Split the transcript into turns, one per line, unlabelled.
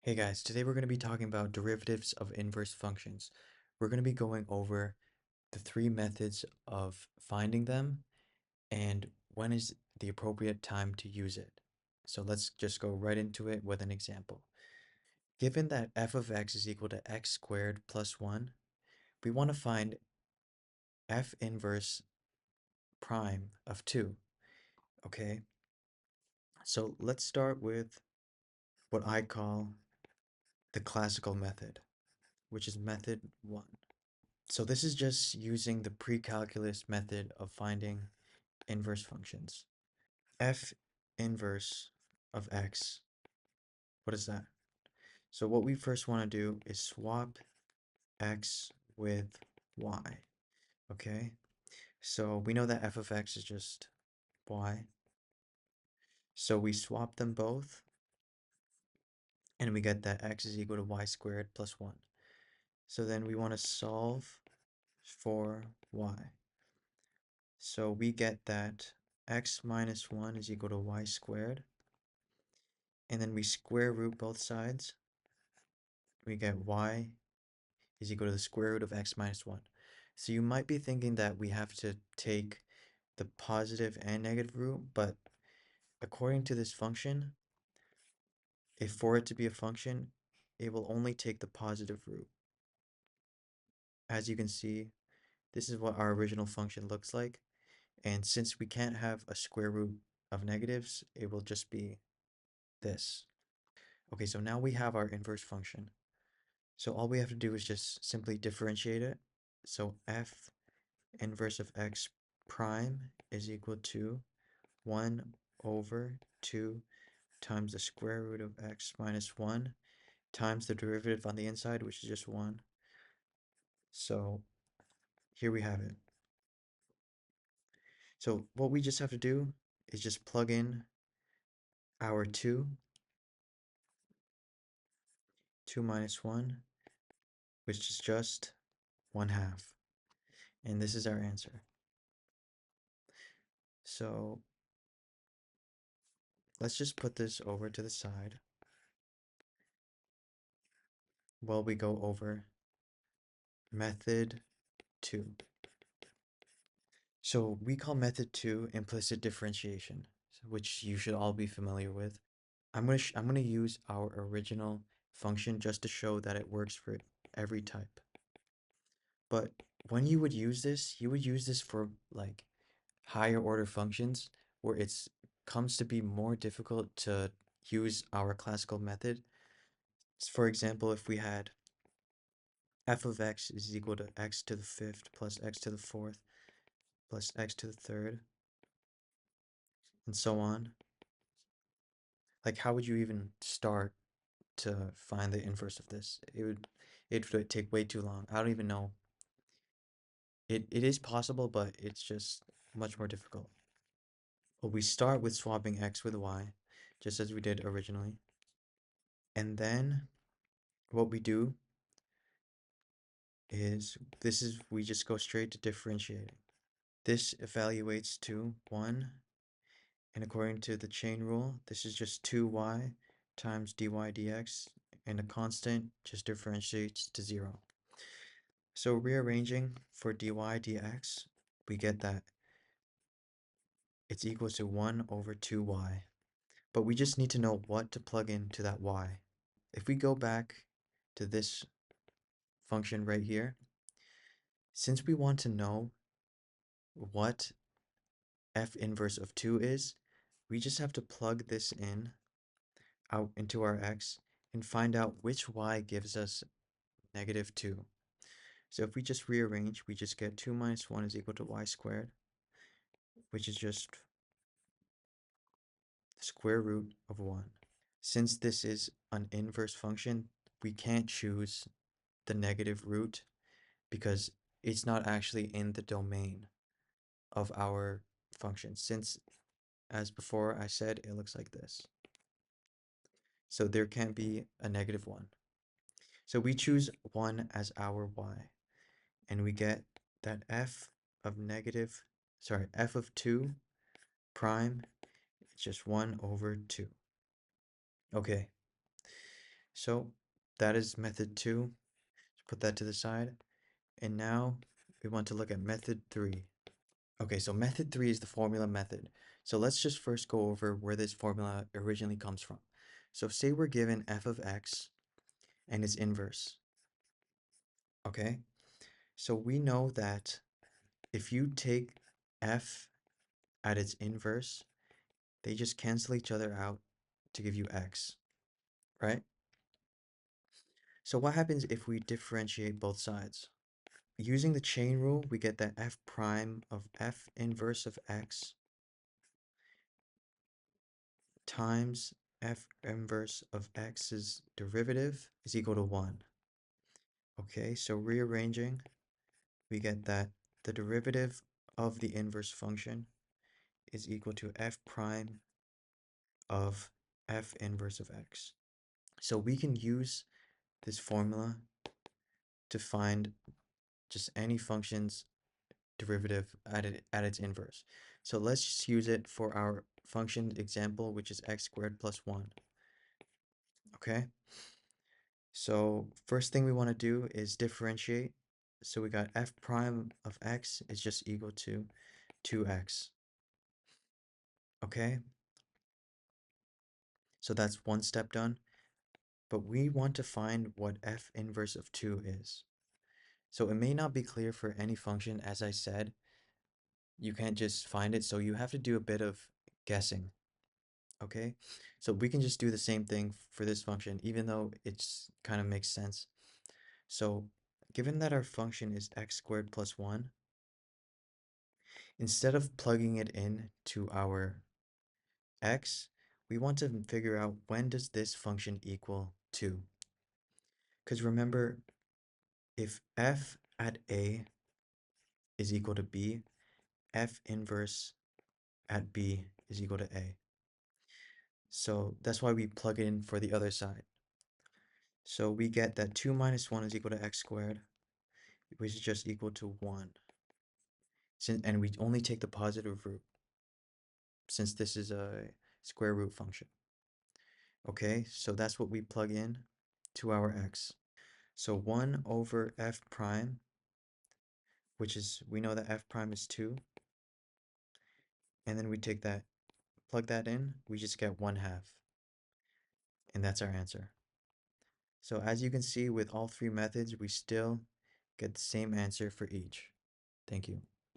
Hey guys, today we're going to be talking about derivatives of inverse functions. We're going to be going over the three methods of finding them and when is the appropriate time to use it. So let's just go right into it with an example. Given that f of x is equal to x squared plus 1, we want to find f inverse prime of 2, okay? So let's start with what I call the classical method, which is method 1. So this is just using the pre-calculus method of finding inverse functions. F inverse of x, what is that? So what we first want to do is swap x with y, okay? So we know that f of x is just y. So we swap them both, and we get that x is equal to y squared plus 1. So then we want to solve for y. So we get that x minus 1 is equal to y squared. And then we square root both sides. We get y is equal to the square root of x minus 1. So you might be thinking that we have to take the positive and negative root, but according to this function, if for it to be a function, it will only take the positive root. As you can see, this is what our original function looks like. And since we can't have a square root of negatives, it will just be this. Okay, so now we have our inverse function. So all we have to do is just simply differentiate it. So f inverse of x prime is equal to 1 over 2 times the square root of x minus 1 times the derivative on the inside, which is just 1. So here we have it. So what we just have to do is just plug in our 2 minus 1, which is just 1/2. And this is our answer. So let's just put this over to the side while we go over method 2. So we call method 2 implicit differentiation, which you should all be familiar with. I'm gonna use our original function just to show that it works for every type. But when you would use this, you would use this for like higher order functions where it's comes to be more difficult to use our classical method. For example, if we had f of x is equal to x to the fifth plus x to the fourth plus x to the third, and so on. Like, how would you even start to find the inverse of this? It would take way too long. I don't even know. It is possible, but it's just much more difficult. Well, we start with swapping x with y, just as we did originally. And then what we do is we just go straight to differentiating. This evaluates to 1, and according to the chain rule, this is just 2y times dy dx, and a constant just differentiates to 0. So rearranging for dy dx, we get that it's equal to 1 over 2y. But we just need to know what to plug into that y. If we go back to this function right here, since we want to know what f inverse of 2 is, we just have to plug this in out into our x and find out which y gives us negative 2. So if we just rearrange, we just get 2 minus 1 is equal to y squared, which is just the square root of 1. Since this is an inverse function, we can't choose the negative root because it's not actually in the domain of our function. Since, as before I said, it looks like this. So there can't be a negative 1. So we choose 1 as our y, and we get that f of 2 prime is just 1 over 2. Okay, So that is method two. Put that to the side. And now we want to look at method three. Okay, so method three is the formula method. So let's just first go over where this formula originally comes from. So say we're given f of x and its inverse, okay? So we know that if you take f at its inverse, they just cancel each other out to give you x, right? So what happens if we differentiate both sides? Using the chain rule, we get that f prime of f inverse of x times f inverse of x's derivative is equal to 1. Okay, so rearranging, we get that the derivative of the inverse function is equal to f prime of f inverse of x. So we can use this formula to find just any function's derivative at its inverse. So let's just use it for our function example, which is x squared plus 1. Okay, so first thing we want to do is differentiate. So we got f prime of x is just equal to 2x. Okay, so that's one step done. But we want to find what f inverse of 2 is. So it may not be clear for any function, as I said. You can't just find it, so you have to do a bit of guessing. Okay, so we can just do the same thing for this function, even though it's kind of makes sense. So given that our function is x squared plus 1, instead of plugging it in to our x, we want to figure out when does this function equal 2. Because remember, if f at a is equal to b, f inverse at b is equal to a. So that's why we plug it in for the other side. So we get that 2 minus 1 is equal to x squared, which is just equal to 1. And we only take the positive root, since this is a square root function. Okay, so that's what we plug in to our x. So 1 over f prime, which is, we know that f prime is 2, and then we take that, plug that in, we just get 1/2. And that's our answer. So as you can see, with all three methods, we still get the same answer for each. Thank you.